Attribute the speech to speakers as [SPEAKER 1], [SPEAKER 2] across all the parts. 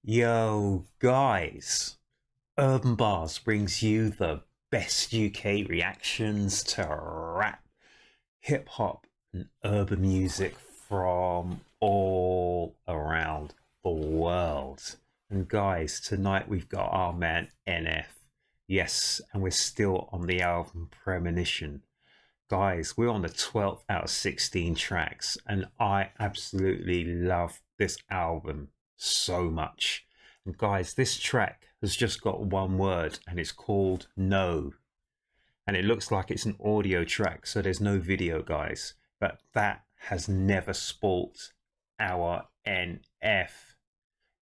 [SPEAKER 1] Yo, guys, Urb'n Barz brings you the best UK reactions to rap, hip hop, and urban music from all around the world. And guys, tonight we've got our man NF. Yes, and we're still on the album Premonition. Guys, we're on the 12th out of 16 tracks, and I absolutely love this album so much. And guys, this track has just got one word, and it's called No. And it looks like it's an audio track, so there's no video, guys. But that has never spoilt our NF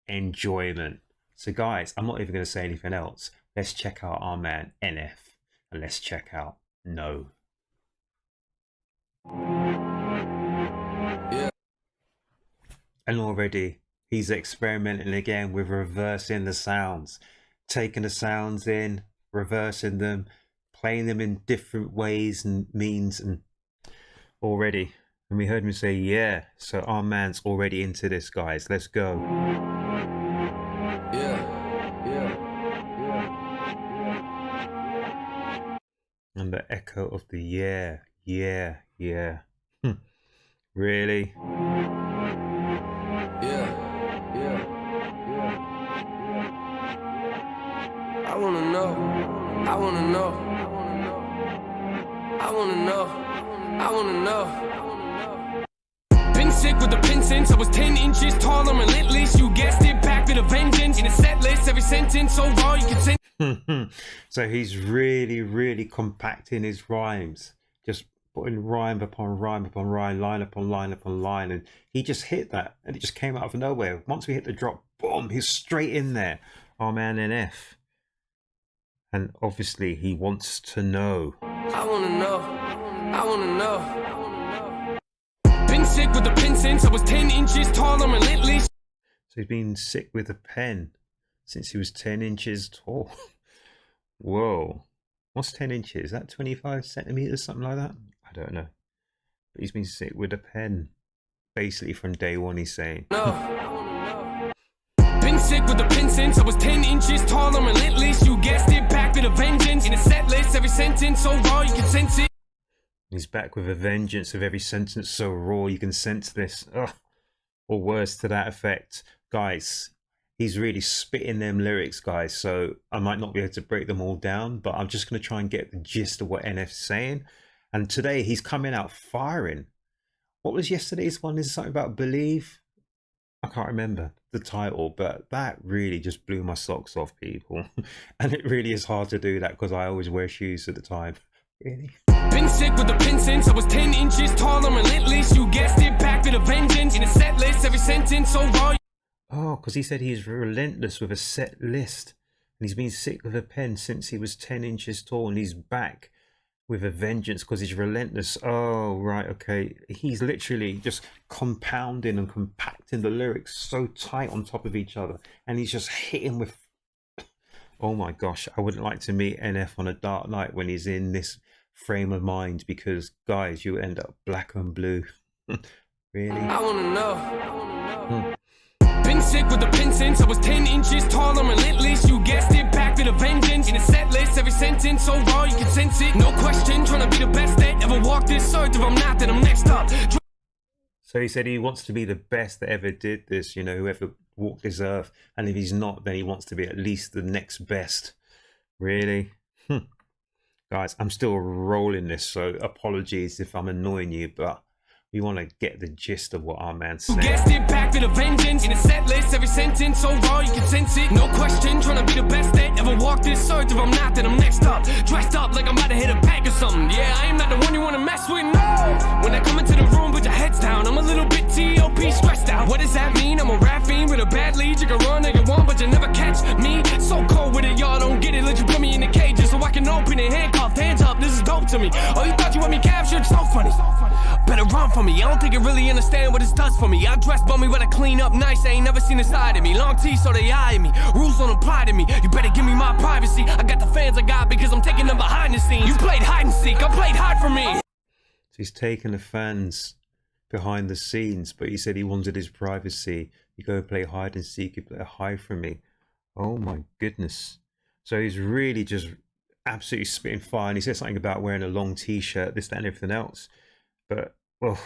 [SPEAKER 1] enjoyment. So guys, I'm not even going to say anything else. Let's check out our man NF, and let's check out No.
[SPEAKER 2] Yeah.
[SPEAKER 1] And already he's experimenting again with reversing the sounds, taking the sounds in, reversing them, playing them in different ways and means, and already, and we heard him say yeah, so our man's already into this, guys. Let's go. And the echo of the yeah. Really?
[SPEAKER 2] I wanna know. Been sick with the pen since I was 10 inches tall. I'm relentless, you guessed it, back with a vengeance. In a set list, every sentence so raw you can send.
[SPEAKER 1] So he's really compacting his rhymes, just putting rhyme upon rhyme upon rhyme, line upon line upon line, and he just hit that, and it just came out of nowhere. Once we hit the drop, boom, he's straight in there, our man NF. And obviously he wants to know.
[SPEAKER 2] I wanna know. Been sick with the pen since I was 10 inches tall. I'm relentless.
[SPEAKER 1] So he's been sick with a pen since he was 10 inches tall. Whoa. What's 10 inches? Is that 25 centimeters, something like that? I don't know. But he's been sick with a pen basically from day one, he's saying.
[SPEAKER 2] No. Been sick with the pen since I was 10 inches tall. I'm relentless, you guessed it, back with a vengeance. In a set list, every sentence so raw you can sense it.
[SPEAKER 1] He's back with a vengeance of every sentence so raw you can sense this. Ugh. Or words to that effect. Guys, he's really spitting them lyrics, guys, so I might not be able to break them all down, but I'm just going to try and get the gist of what NF's saying. And today he's coming out firing. What was yesterday's one? Is it something about believe? I can't remember the title, but that really just blew my socks off, people. And it really is hard to do that because I always wear shoes at the time. Really?
[SPEAKER 2] Been sick with the pen since I was 10 inches tall. I'm relentless, you guessed it, back with a vengeance. In a set list, every sentence so raw.
[SPEAKER 1] Oh, because he said he's relentless with a set list. And he's been sick with a pen since he was 10 inches tall. And he's back with a vengeance because he's relentless. Oh, right, okay. He's literally just compounding and compacting the lyrics so tight on top of each other. And he's just hitting with... Oh my gosh, I wouldn't like to meet NF on a dark night when he's in this frame of mind, because, guys, you end up black and blue. Really?
[SPEAKER 2] I wanna know. Been sick with the pen since I was 10 inches tall. I'm relentless, you guessed it, back with a vengeance. In a set list, every sentence so raw you can sense it. No question, trying to be the best that ever walked this earth. If I'm not, then I'm next up.
[SPEAKER 1] So he said he wants to be the best that ever did this, you know, whoever walked this earth. And if he's not, then he wants to be at least the next best. Really? Guys, I'm still rolling this, so apologies if I'm annoying you, but we want to get the gist of what our man's saying.
[SPEAKER 2] Guessed it, back with a vengeance. In a set list, every sentence so raw you can sense it. No question, trying to be the best that ever walked this earth. If I'm not, then I'm next up. Dressed up like I'm about to hit a pack or something. Yeah, I am not the one you want to mess with, no. When I come into the room, put your heads down. I'm a little bit T.O.P. stressed out. What does that mean? I'm a rap fiend with a bad lead. You can run all you want, but you never catch me. So cold with it, y'all don't get it. Let you put me in the cages so I can open it. Handcuffed, hands up, this is dope to me. Oh, you thought you had me captured? So funny. Better run from me. I don't think you really understand what this does for me. I dress bummy, but I clean up nice. I ain't never seen a side of me. Long teeth, so they eye me. Rules don't apply to me. You better give me my privacy. I got the fans I got because I'm taking them behind the scenes. You played hide and seek. I played hide for me.
[SPEAKER 1] So he's taking the fans behind the scenes, but he said he wanted his privacy. You go play hide and seek, you play hide from me. Oh my goodness. So he's really just absolutely spitting fire. And he said something about wearing a long t-shirt, this, that, and everything else. But, well,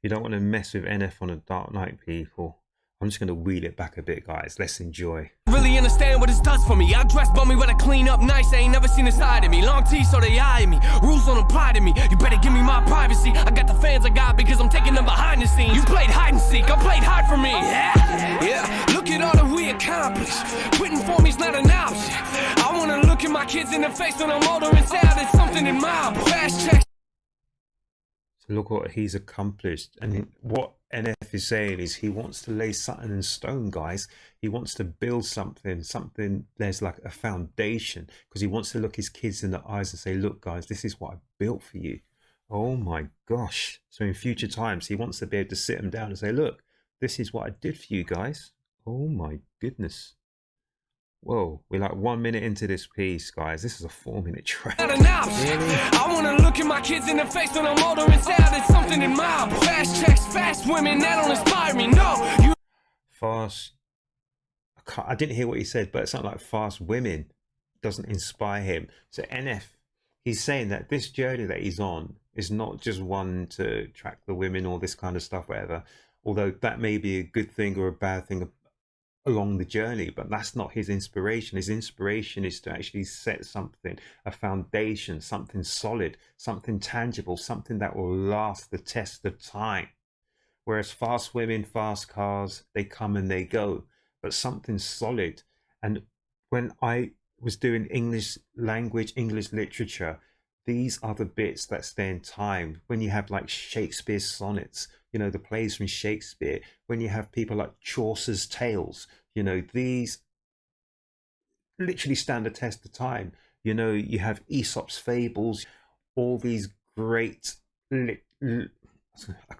[SPEAKER 1] you don't want to mess with NF on a dark night, people. I'm just going to wheel it back a bit, guys. Let's enjoy.
[SPEAKER 2] Really understand what this does for me. I dress bummy when I clean up nice. I ain't never seen a side of me. Long teeth so they eye me. Rules don't apply to me. You better give me my privacy. I got the fans I got because I'm taking them behind the scenes. You played hide and seek. I played hide for me. Yeah. Look at all that we accomplished. Quitting for me's not an option. I want to look at my kids in the face when I'm older and say I did something in my fast check.
[SPEAKER 1] So look what he's accomplished. And what NF is saying is he wants to lay something in stone, guys. He wants to build something there's like a foundation, because he wants to look his kids in the eyes and say, look guys, this is what I built for you. Oh my gosh. So in future times, he wants to be able to sit them down and say, look, this is what I did for you guys. Oh my goodness. Whoa, we're like 1 minute into this piece, guys. This is a 4-minute track. Really?
[SPEAKER 2] I want to look at my kids in the face when I'm older and say I did something in my fast checks, fast women, that don't inspire me. No.
[SPEAKER 1] Fast. I didn't hear what he said, but it's not like fast women doesn't inspire him. So NF, he's saying that this journey that he's on is not just one to track the women or this kind of stuff, whatever. Although that may be a good thing or a bad thing along the journey, but that's not his inspiration. His inspiration is to actually set something, a foundation, something solid, something tangible, something that will last the test of time. Whereas fast women, fast cars, they come and they go, but something solid. And when I was doing English language, English literature, these are the bits that stay in time. When you have like Shakespeare's sonnets, you know, the plays from Shakespeare, when you have people like Chaucer's tales, you know, these literally stand the test of time. You know, you have Aesop's fables, all these great, I can't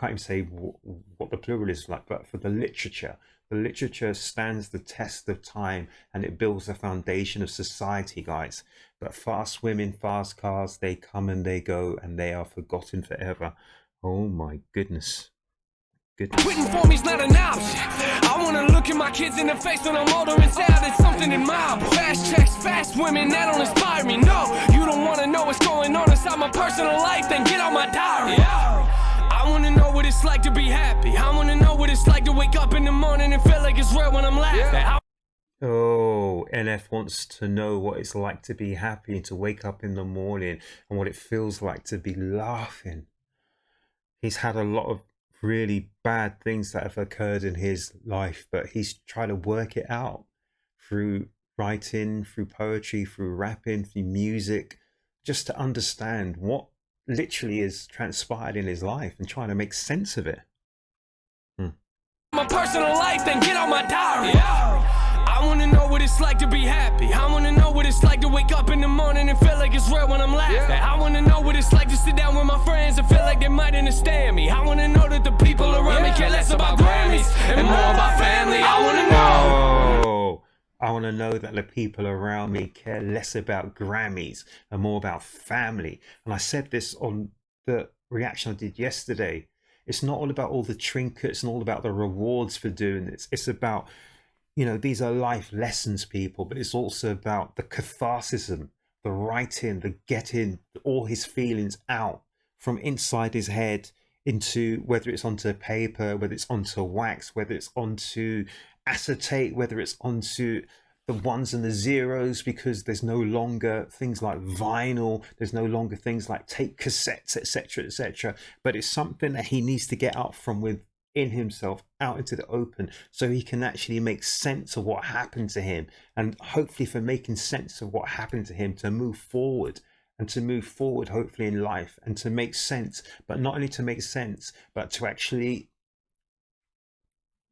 [SPEAKER 1] even say what the plural is like, but for the literature stands the test of time and it builds the foundation of society, guys. But fast women, fast cars, they come and they go and they are forgotten forever. Oh my goodness.
[SPEAKER 2] Quitting for me's not an option. I want to look at my kids in the face when I'm older and say I did something in my fast checks, fast women, that don't inspire me. No, you don't want to know what's going on inside my personal life, then get on my diary. I want to know what it's like to be happy. I want to know what it's like to wake up in the morning and feel like it's real when I'm laughing.
[SPEAKER 1] Oh, NF wants to know what it's like to be happy and to wake up in the morning and what it feels like to be laughing. He's had a lot of really bad things that have occurred in his life, but he's trying to work it out through writing, through poetry, through rapping, through music, just to understand what literally is transpired in his life and trying to make sense of it.
[SPEAKER 2] My personal life, then get on my diary. I want to know what it's like to be happy. I want to know what it's like to wake up in the morning and feel like it's real when I'm laughing. I want to know what it's like to sit down with my friends and feel like they might understand me. I want to know that the people around me care less about Grammys and more about family. I want to know.
[SPEAKER 1] I want to know that the people around me care less about Grammys and more about family. And I said this on the reaction I did yesterday. It's not all about all the trinkets and all about the rewards for doing this. It's about, you know, these are life lessons, people, but it's also about the catharsism, the writing, the getting all his feelings out from inside his head into, whether it's onto paper, whether it's onto wax, whether it's onto acetate, whether it's onto the ones and the zeros, because there's no longer things like vinyl, there's no longer things like tape cassettes, etc., but it's something that he needs to get out from within himself, out into the open, so he can actually make sense of what happened to him, and hopefully for making sense of what happened to him, to move forward hopefully in life, and to make sense, but not only to make sense, but to actually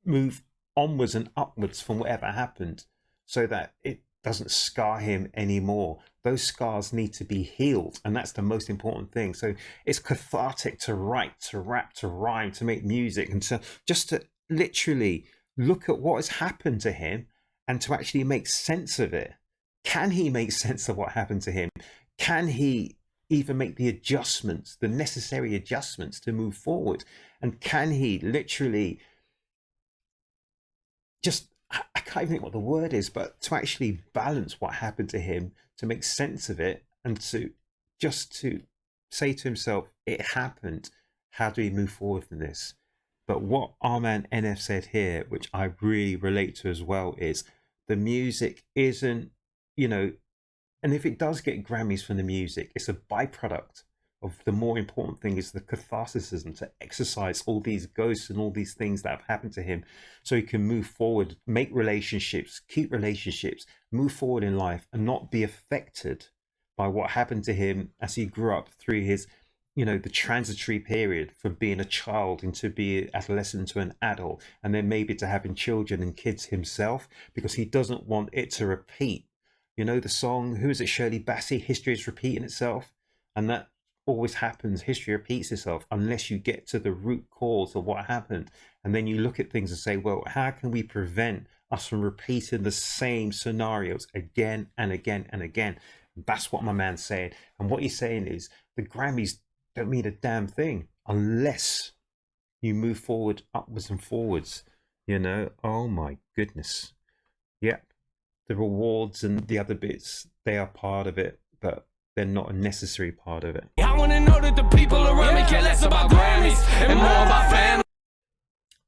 [SPEAKER 1] move onwards and upwards from whatever happened, so that it doesn't scar him anymore. Those scars need to be healed, and that's the most important thing. So it's cathartic to write, to rap, to rhyme, to make music, and to just to literally look at what has happened to him and to actually make sense of it. Can he make sense of what happened to him? Can he, even make the adjustments, the necessary adjustments to move forward? And can he literally just, I can't even think what the word is, but to actually balance what happened to him, to make sense of it, and to just to say to himself, it happened, how do we move forward from this? But what our man NF said here, which I really relate to as well, is the music isn't, you know, and if it does get Grammys from the music, it's a byproduct of the more important thing is the catharticism, to exercise all these ghosts and all these things that have happened to him so he can move forward, make relationships, keep relationships, move forward in life and not be affected by what happened to him as he grew up through his, you know, the transitory period from being a child into being adolescent to an adult, and then maybe to having children and kids himself, because he doesn't want it to repeat. You know, the song, who is it, Shirley Bassey, history is repeating itself, and that always happens. History repeats itself unless you get to the root cause of what happened, and then you look at things and say, well, how can we prevent us from repeating the same scenarios again and again and again? That's what my man's saying. And what he's saying is the Grammys don't mean a damn thing unless you move forward, upwards and forwards, you know. Oh my goodness. Yep, the rewards and the other bits, they are part of it, but they're not a necessary part of it.
[SPEAKER 2] I want to know that the people around me care less about Grammys and more about family.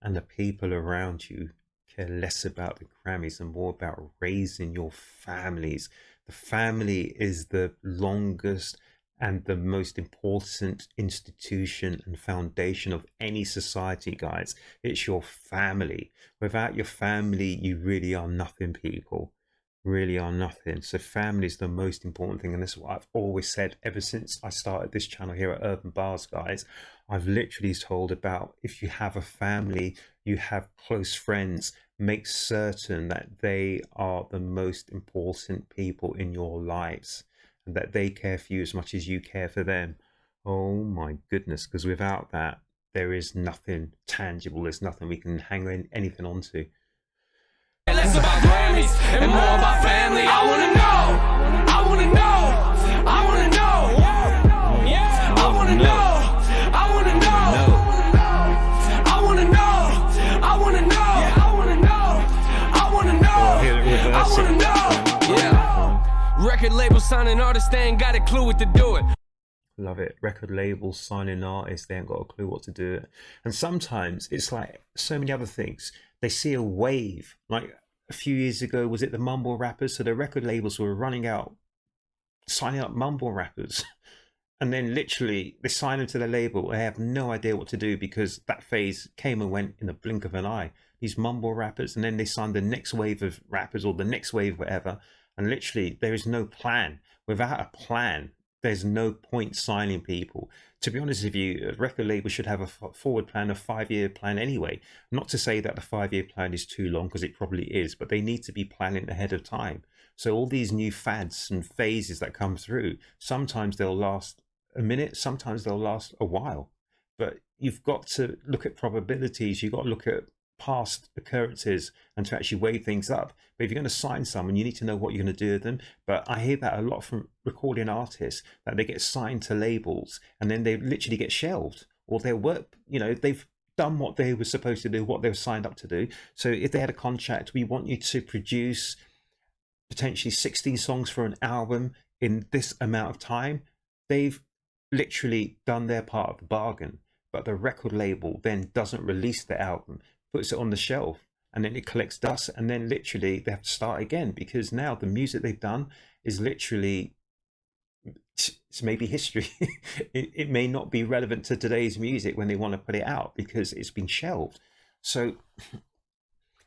[SPEAKER 1] And the people around you care less about the Grammys and more about raising your families. The family is the longest and the most important institution and foundation of any society, guys. It's your family. Without your family, you really are nothing, people. Really are nothing. So family is the most important thing, and this is what I've always said ever since I started this channel here at Urb'n Barz, guys. I've literally told about, if you have a family, you have close friends, make certain that they are the most important people in your lives and that they care for you as much as you care for them. Oh my goodness, because without that, there is nothing tangible. There's nothing we can hang anything on to.
[SPEAKER 2] Less about Grammys and more about family. I wanna know. I wanna know. I wanna know. Yeah. I wanna know. I wanna know. I wanna know. I wanna know. I wanna know. I wanna know. I wanna know. Yeah. Record label signing artists, they ain't got a clue what to do it.
[SPEAKER 1] Love it. Record labels signing artists, they ain't got a clue what to do. And sometimes it's like so many other things. They see a wave, like a few years ago, was it the mumble rappers? So the record labels were running out, signing up mumble rappers. And then literally they sign them to the label. They have no idea what to do because that phase came and went in the blink of an eye. These mumble rappers, and then they signed the next wave of rappers or the next wave, whatever. And literally there is no plan. Without a plan, there's no point signing people. To be honest with you, a record label should have a forward plan, a 5-year plan anyway. Not to say that the 5-year plan is too long, because it probably is, but they need to be planning ahead of time. So all these new fads and phases that come through, sometimes they'll last a minute, sometimes they'll last a while. But you've got to look at probabilities, you've got to look at past occurrences and to actually weigh things up. But if you're going to sign someone, you need to know what you're going to do with them. But I hear that a lot from recording artists, that they get signed to labels and then they literally get shelved, or their work, you know, they've done what they were supposed to do, what they were signed up to do. So if they had a contract, we want you to produce potentially 16 songs for an album in this amount of time, they've literally done their part of the bargain. But the record label then doesn't release the album, puts it on the shelf, and then it collects dust, and then literally they have to start again, because now the music they've done is literally, it's maybe history. it may not be relevant to today's music when they want to put it out because it's been shelved. So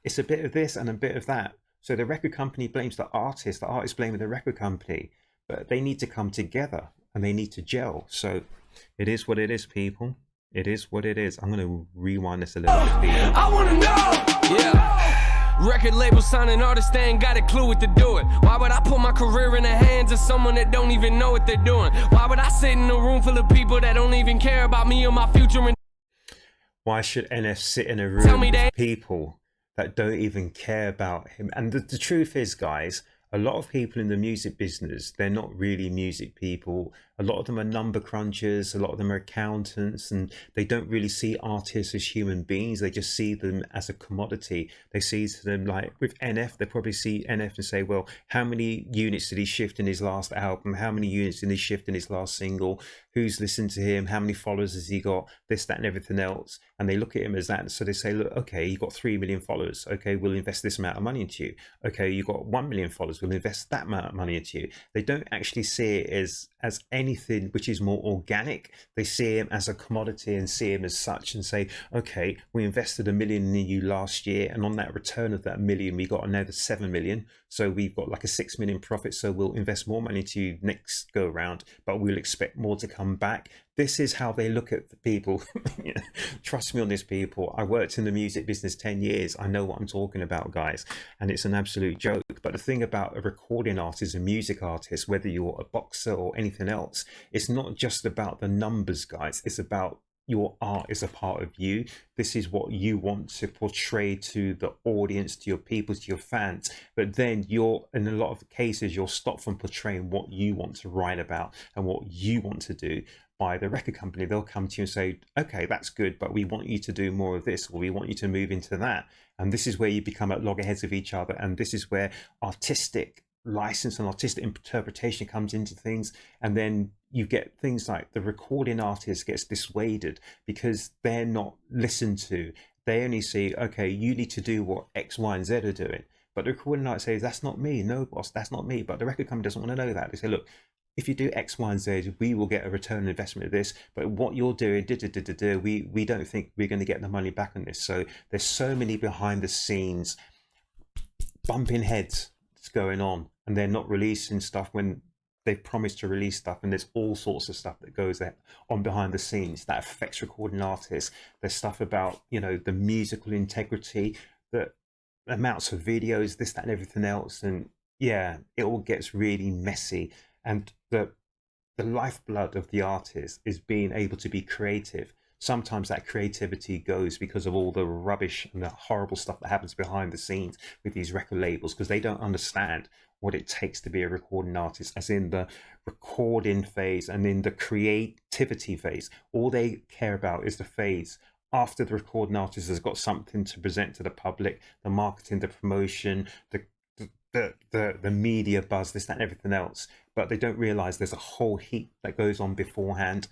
[SPEAKER 1] it's a bit of this and a bit of that. So the record company blames the artist blaming the record company, but they need to come together and they need to gel. So it is what it is, people. It is what it is. I'm going to rewind this a little bit, people.
[SPEAKER 2] I want to know. Yeah. Record label signing artists, they ain't got a clue what to do it. Why would I put my career in the hands of someone that don't even know what they're doing? Why would I sit in a room full of people that don't even care about me or my future?
[SPEAKER 1] Why should NF sit in a room with people that don't even care about him? And the truth is, guys, A lot of people in the music business, they're not really music people. A lot of them are number crunchers, a lot of them are accountants, and they don't really see artists as human beings. They just see them as a commodity. They see them like with NF, they probably see NF and say, well, how many units did he shift in his last album? How many units did he shift in his last single? Who's listened to him? How many followers has he got? This, that, and everything else. And they look at him as that. So they say, look, okay, you got 3 million followers. Okay, we'll invest this amount of money into you. Okay, you got 1 million followers. We'll invest that amount of money into you. They don't actually see it as anything which is more organic. They see him as a commodity and see him as such and say, okay, we invested $1 million in you last year, and on that return of that $1 million, we got another 7 million. So we've got like a 6 million profit. So we'll invest more money to you next go around, but we'll expect more to come back. This is how they look at the people. Trust me on this, people. I worked in the music business 10 years. I know what I'm talking about, guys. And it's an absolute joke. But the thing about a recording artist, a music artist, whether you're a boxer or anything else, it's not just about the numbers, guys. It's about your art is a part of you. This is what you want to portray to the audience, to your people, to your fans. But then in a lot of cases, you're stopped from portraying what you want to write about and what you want to do by the record company. They'll come to you and say, okay, that's good, but we want you to do more of this, or we want you to move into that. And this is where you become at loggerheads of each other. And this is where artistic license and artistic interpretation comes into things. And then you get things like the recording artist gets dissuaded because they're not listened to. They only see, okay, you need to do what X, Y, and Z are doing. But the recording artist says, that's not me. No, boss, that's not me. But the record company doesn't want to know that. They say, look, if you do X, Y, and Z, we will get a return on investment of this. But what you're doing, we don't think we're going to get the money back on this. So there's so many behind the scenes bumping heads that's going on, and they're not releasing stuff when they've promised to release stuff. And there's all sorts of stuff that goes on behind the scenes that affects recording artists. There's stuff about, the musical integrity, the amounts of videos, this, that, and everything else. And yeah, it all gets really messy. And the lifeblood of the artist is being able to be creative. Sometimes that creativity goes because of all the rubbish and the horrible stuff that happens behind the scenes with these record labels, because they don't understand what it takes to be a recording artist, as in the recording phase and in the creativity phase. All they care about is the phase after the recording artist has got something to present to the public, the marketing, the promotion, the media buzz, this, that, and everything else. But they don't realize there's a whole heap that goes on beforehand.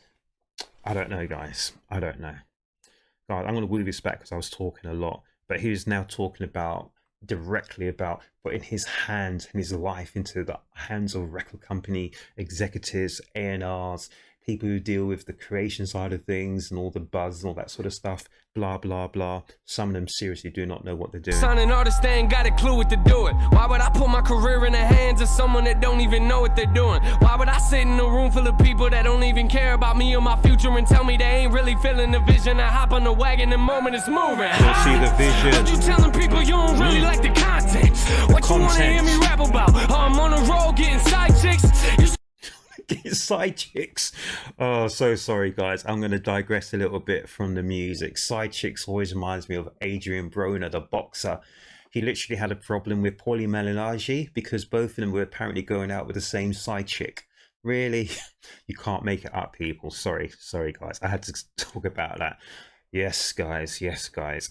[SPEAKER 1] I don't know, guys. I don't know. God, I'm going to woo this back because I was talking a lot. But he was now talking directly about putting his hands and his life into the hands of record company executives, A&Rs, people who deal with the creation side of things and all the buzz and all that sort of stuff, blah, blah, blah. Some of them seriously do not know what they're doing.
[SPEAKER 2] Son, an artist, they ain't got a clue what to do it. Why would I put my career in the hands of someone that don't even know what they're doing? Why would I sit in a room full of people that don't even care about me or my future and tell me they ain't really feeling the vision? I hop on the wagon the moment it's moving.
[SPEAKER 1] You'll see the vision.
[SPEAKER 2] But you telling people you don't really like the content. What you wanna hear me rap about? I'm on the road getting side chicks.
[SPEAKER 1] Side chicks. Oh, so sorry, guys. I'm going to digress a little bit from the music. Side chicks always reminds me of Adrian Broner, the boxer. He literally had a problem with Paulie Malignaggi because both of them were apparently going out with the same side chick. Really? You can't make it up, people. Sorry, guys. I had to talk about that. Yes, guys.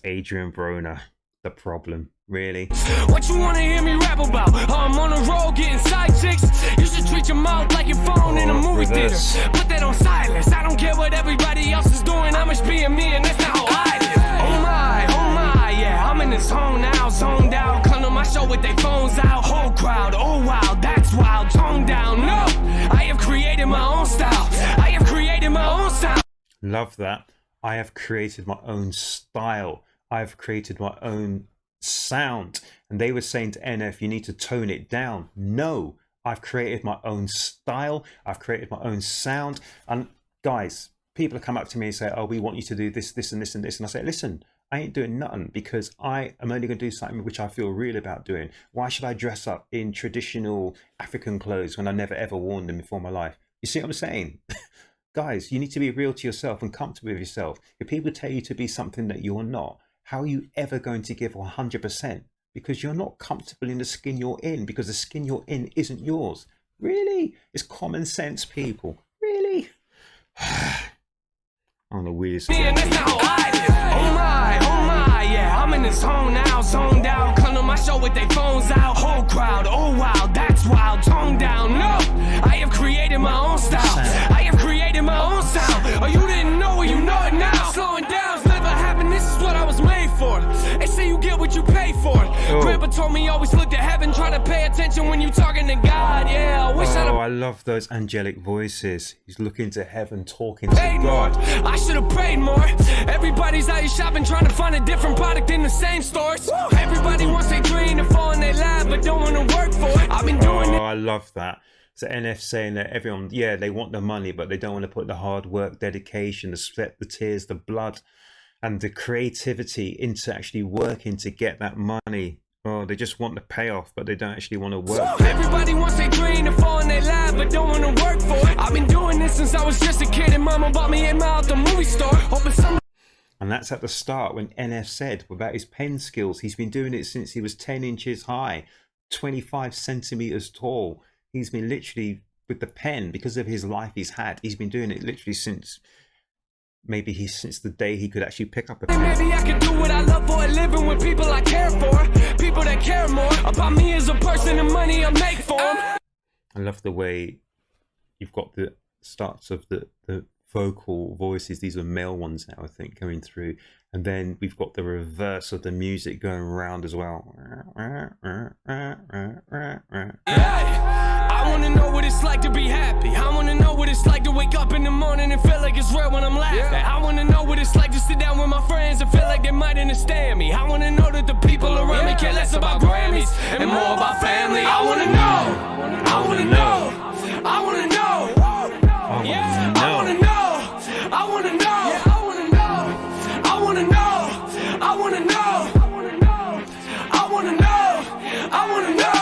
[SPEAKER 1] Adrian Broner, the problem. Really?
[SPEAKER 2] What you wanna hear me rap about? I'm on the road getting side chicks. You should treat your mouth like your phone in a movie theater. Put that on silence. I don't care what everybody else is doing. I'm just being me, and that's not how I live. Oh my, yeah. I'm in the zone now, zoned out. Come to my show with their phones out. Whole crowd, oh wow, that's wild. Tone down. No, I have created my own style. I have created my own style.
[SPEAKER 1] Love that. I have created my own style. I've created my own sound. And they were saying to NF, you need to tone it down. No, I've created my own style. I've created my own sound. And guys, people come up to me and say, oh, we want you to do this, this, and this, and this. And I say, listen, I ain't doing nothing because I am only going to do something which I feel real about doing. Why should I dress up in traditional African clothes when I never ever worn them before in my life? You see what I'm saying? Guys, you need to be real to yourself and comfortable with yourself. If people tell you to be something that you're not, how are you ever going to give 100%? because you're not comfortable in the skin you're in, because the skin you're in isn't yours. Really? It's common sense, people. Really? On the weirdest.
[SPEAKER 2] Yeah, that's not how I live. Oh my, yeah, I'm in the zone now, zoned out. Come to my show with their phones out. Whole crowd, oh wow, that's wild. Tongue down, no, I have created my own style. I have created my own sound. Oh, you didn't know it, you know it now. Slowing down's never happened, this is what I was made for. They say you get what you pay for. Grandpa told me always look to heaven, try to pay attention when you talking to God. Yeah, I wish
[SPEAKER 1] I love those angelic voices. He's looking to heaven, talking to God.
[SPEAKER 2] I should have prayed more. Everybody's out here shopping, trying to find a different product in the same stores. Everybody wants their dream to fall in their lap, but don't want to work for it. I've been doing it.
[SPEAKER 1] I love that. So NF saying that everyone, yeah, they want the money, but they don't want to put the hard work, dedication, the sweat, the tears, the blood, and the creativity into actually working to get that money. Oh, they just want the payoff, but they don't actually want to work.
[SPEAKER 2] Everybody wants their dream to fall in their lap, but don't want to work for it. I've been doing this since I was just a kid, and mama bought me a out the movie store.
[SPEAKER 1] And that's at the start when NF said about his pen skills. He's been doing it since he was 10 inches high, 25 centimeters tall. He's been literally with the pen, because of his life he's had. He's been doing it literally since since the day he could actually pick up a pen.
[SPEAKER 2] Maybe I could do what I love for a living with people I care for, people that care more about me as a person and money I make for them.
[SPEAKER 1] I love the way you've got the starts of the vocal voices. These are male ones now, I think, coming through, and then we've got the reverse of the music going around as well.
[SPEAKER 2] I want to know what it's like to be happy. I want to know what it's like to wake up in the morning and feel like it's real when I'm laughing. I want to know what it's like to sit down with my friends and feel like they might understand me. I want to know that the people around me care less about Grammys and more about family. I want to know. I want to know. I want to know. Yeah, I want to know. I want to know. I want to know. I want to know. I want to know. I want to know.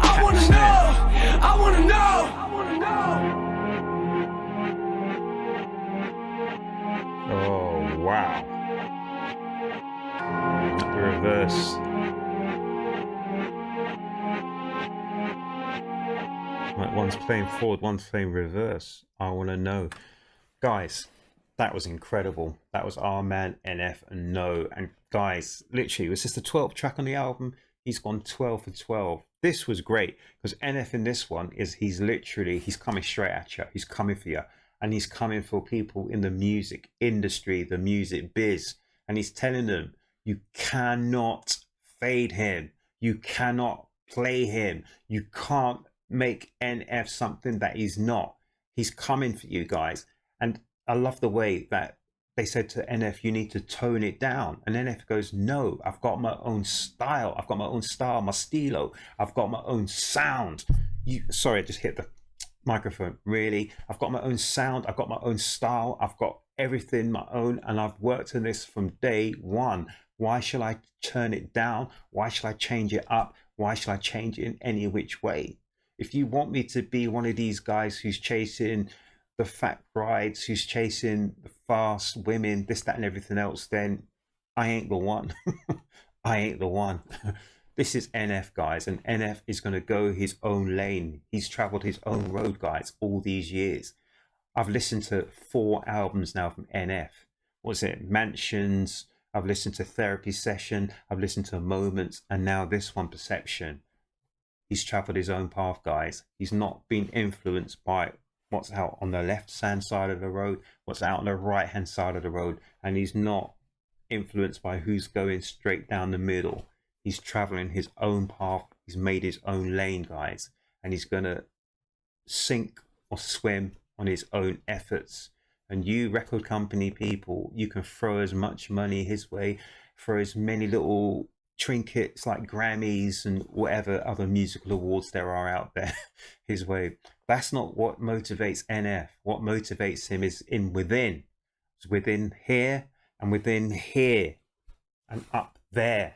[SPEAKER 2] I want to know. I want to know.
[SPEAKER 1] Wow. The reverse. Like one's playing forward, one's playing reverse. I want to know. Guys, that was incredible. That was our man NF and No. And guys, literally, it was just the 12th track on the album. He's gone 12 for 12. This was great because NF in this one is he's coming straight at you. He's coming for you. And he's coming for people in the music industry, the music biz. And he's telling them, you cannot fade him. You cannot play him. You can't make NF something that he's not. He's coming for you guys. And I love the way that they said to NF, you need to tone it down. And NF goes, no, I've got my own style. I've got my own style, my stilo. I've got my own sound. Sorry, I just hit the microphone. Really, I've got my own sound, I've got my own style, I've got everything my own, and I've worked on this from day one. Why shall I turn it down? Why shall I change it up? Why shall I change it in any which way? If you want me to be one of these guys who's chasing the fat brides, who's chasing the fast women, this, that, and everything else, then I ain't the one. I ain't the one. This is NF, guys, and NF is going to go his own lane. He's traveled his own road, guys, all these years. I've listened to 4 albums now from NF. What's it? Mansions. I've listened to Therapy Session. I've listened to Moments, and now this one, Perception. He's traveled his own path, guys. He's not been influenced by what's out on the left-hand side of the road, what's out on the right-hand side of the road, and he's not influenced by who's going straight down the middle. He's traveling his own path. He's made his own lane, guys, and he's gonna sink or swim on his own efforts. And you record company people, you can throw as much money his way, throw as many little trinkets like Grammys and whatever other musical awards there are out there his way. That's not what motivates NF. What motivates him is within. It's within here and within here and up there.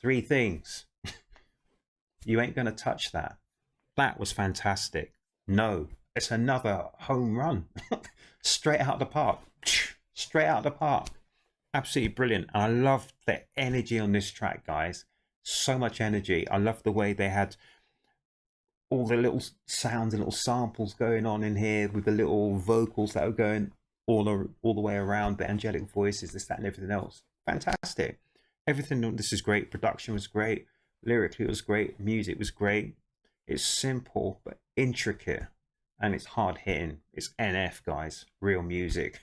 [SPEAKER 1] 3 things. You ain't going to touch that. That was fantastic. No, it's another home run. Straight out of the park. Straight out of the park. Absolutely brilliant. I love the energy on this track, guys. So much energy. I love the way they had all the little sounds and little samples going on in here with the little vocals that are going all the way around, the angelic voices, this, that, and everything else. Fantastic. Everything on this is great. Production was great. Lyrically, it was great. Music was great. It's simple but intricate, and it's hard hitting. It's NF, guys. Real music.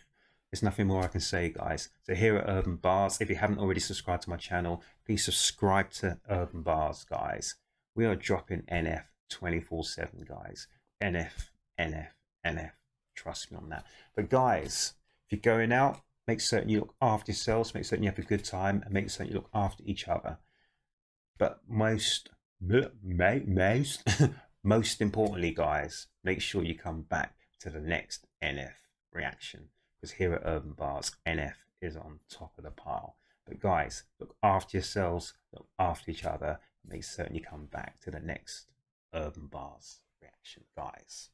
[SPEAKER 1] There's nothing more I can say, guys. So here at Urb'n Barz, if you haven't already subscribed to my channel, please subscribe to Urb'n Barz, guys. We are dropping NF 24/7, guys. NF, NF, NF. Trust me on that. But guys, if you're going out, make certain you look after yourselves, make certain you have a good time, and make certain you look after each other. But most importantly, guys, make sure you come back to the next NF reaction, because here at Urb'n Barz, NF is on top of the pile. But guys, look after yourselves, look after each other, make certain you come back to the next Urb'n Barz reaction, guys.